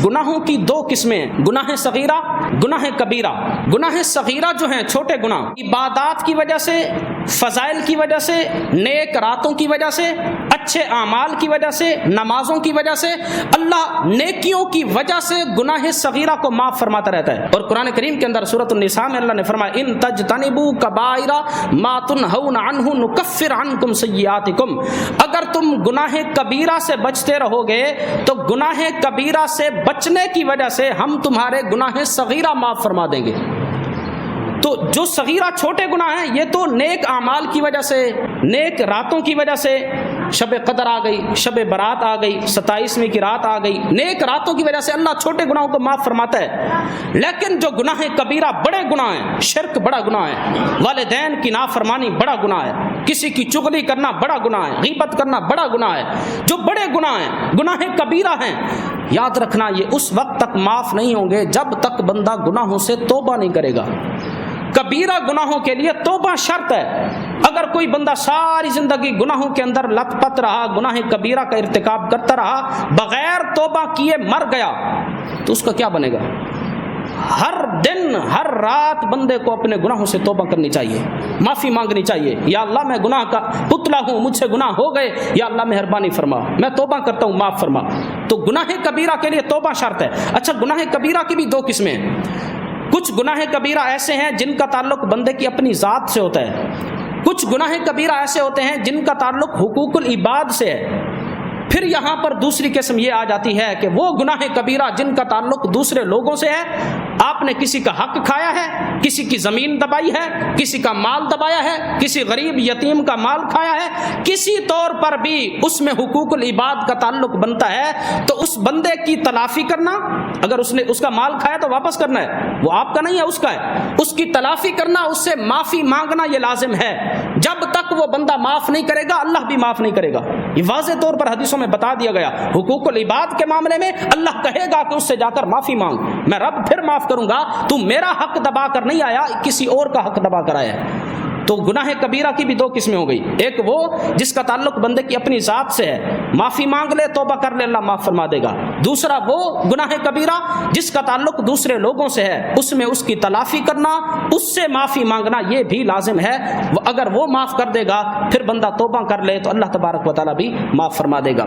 گناہوں کی دو قسمیں ہیں، گناہ صغیرہ، گناہ کبیرہ۔ گناہ صغیرہ جو ہیں چھوٹے گناہ، عبادات کی وجہ سے، فضائل کی وجہ سے، نیک راتوں کی وجہ سے، اچھے اعمال کی وجہ سے، نمازوں کی وجہ سے، اللہ نیکیوں کی وجہ سے گناہ صغیرہ کو معاف فرماتا رہتا ہے۔ اور قرآن کریم کے اندر سورۃ النساء میں اللہ نے فرمایا ان تجتنبوا کبائر ما تنہون عنہ نکفر عنکم سیئاتکم، اگر تم گناہ کبیرہ سے بچتے رہو گے تو گناہ کبیرہ سے بچنے کی وجہ سے ہم تمہارے گناہ صغیرہ معاف فرما دیں گے۔ تو جو صغیرہ چھوٹے گناہ ہیں یہ تو نیک اعمال کی وجہ سے، نیک راتوں کی وجہ سے، شب قدر آ گئی، شب برات آ گئی، 27ویں کی رات آ گئی، نیک راتوں کی وجہ سے اللہ چھوٹے گناہوں کو معاف فرماتا ہے۔ لیکن جو گناہ کبیرہ بڑے گناہ ہیں، شرک بڑا گناہ ہے، والدین کی نافرمانی بڑا گناہ ہے، کسی کی چغلی کرنا بڑا گناہ ہے، غیبت کرنا بڑا گناہ ہے، جو بڑے گناہ ہیں، گناہ کبیرہ ہیں، یاد رکھنا یہ اس وقت تک معاف نہیں ہوں گے جب تک بندہ گناہوں سے توبہ نہیں کرے گا۔ کبیرہ گناہوں کے لیے توبہ شرط ہے۔ اگر کوئی بندہ ساری زندگی گناہوں کے اندر لت پت رہا، گناہ کبیرہ کا ارتکاب کرتا رہا، بغیر توبہ کیے مر گیا تو اس کا کیا بنے گا؟ ہر دن ہر رات بندے کو اپنے گناہوں سے توبہ کرنی چاہیے، معافی مانگنی چاہیے۔ یا اللہ میں گناہ کا پتلا ہوں، مجھ سے گناہ ہو گئے، یا اللہ مہربانی فرما، میں توبہ کرتا ہوں، معاف فرما۔ تو گناہ کبیرہ کے لیے توبہ شرط ہے۔ اچھا، گناہ کبیرہ کی بھی دو قسمیں ہیں۔ کچھ گناہ کبیرہ ایسے ہیں جن کا تعلق بندے کی اپنی ذات سے ہوتا ہے، کچھ گناہ کبیرہ ایسے ہوتے ہیں جن کا تعلق حقوق العباد سے ہے۔ پھر یہاں پر دوسری قسم یہ آ جاتی ہے کہ وہ گناہ کبیرہ جن کا تعلق دوسرے لوگوں سے ہے، آپ نے کسی کا حق کھایا ہے، کسی کی زمین دبائی ہے، کسی کا مال دبایا ہے، کسی غریب یتیم کا مال کھایا ہے، کسی طور پر بھی اس میں حقوق العباد کا تعلق بنتا ہے، تو اس بندے کی تلافی کرنا، اگر اس نے اس کا مال کھایا تو واپس کرنا ہے، وہ آپ کا نہیں ہے، اس کا ہے، اس کی تلافی کرنا، اس سے معافی مانگنا یہ لازم ہے۔ جب تک وہ بندہ معاف نہیں کرے گا اللہ بھی معاف نہیں کرے گا۔ یہ واضح طور پر حدیثوں میں بتا دیا گیا۔ حقوق العباد کے معاملے میں اللہ کہے گا کہ اس سے جا کر معافی مانگ، میں رب پھر معاف کروں گا، تو میرا حق دبا کر نہیں آیا، کسی اور کا حق دبا کر آیا ہے۔ تو گناہ کبیرہ کی بھی دو قسمیں ہو گئی، ایک وہ جس کا تعلق بندے کی اپنی ذات سے ہے، معافی مانگ لے، توبہ کر لے، اللہ معاف فرما دے گا۔ دوسرا وہ گناہ کبیرہ جس کا تعلق دوسرے لوگوں سے ہے، اس میں اس کی تلافی کرنا، اس سے معافی مانگنا یہ بھی لازم ہے۔ اگر وہ معاف کر دے گا پھر بندہ توبہ کر لے تو اللہ تبارک و تعالیٰ بھی معاف فرما دے گا۔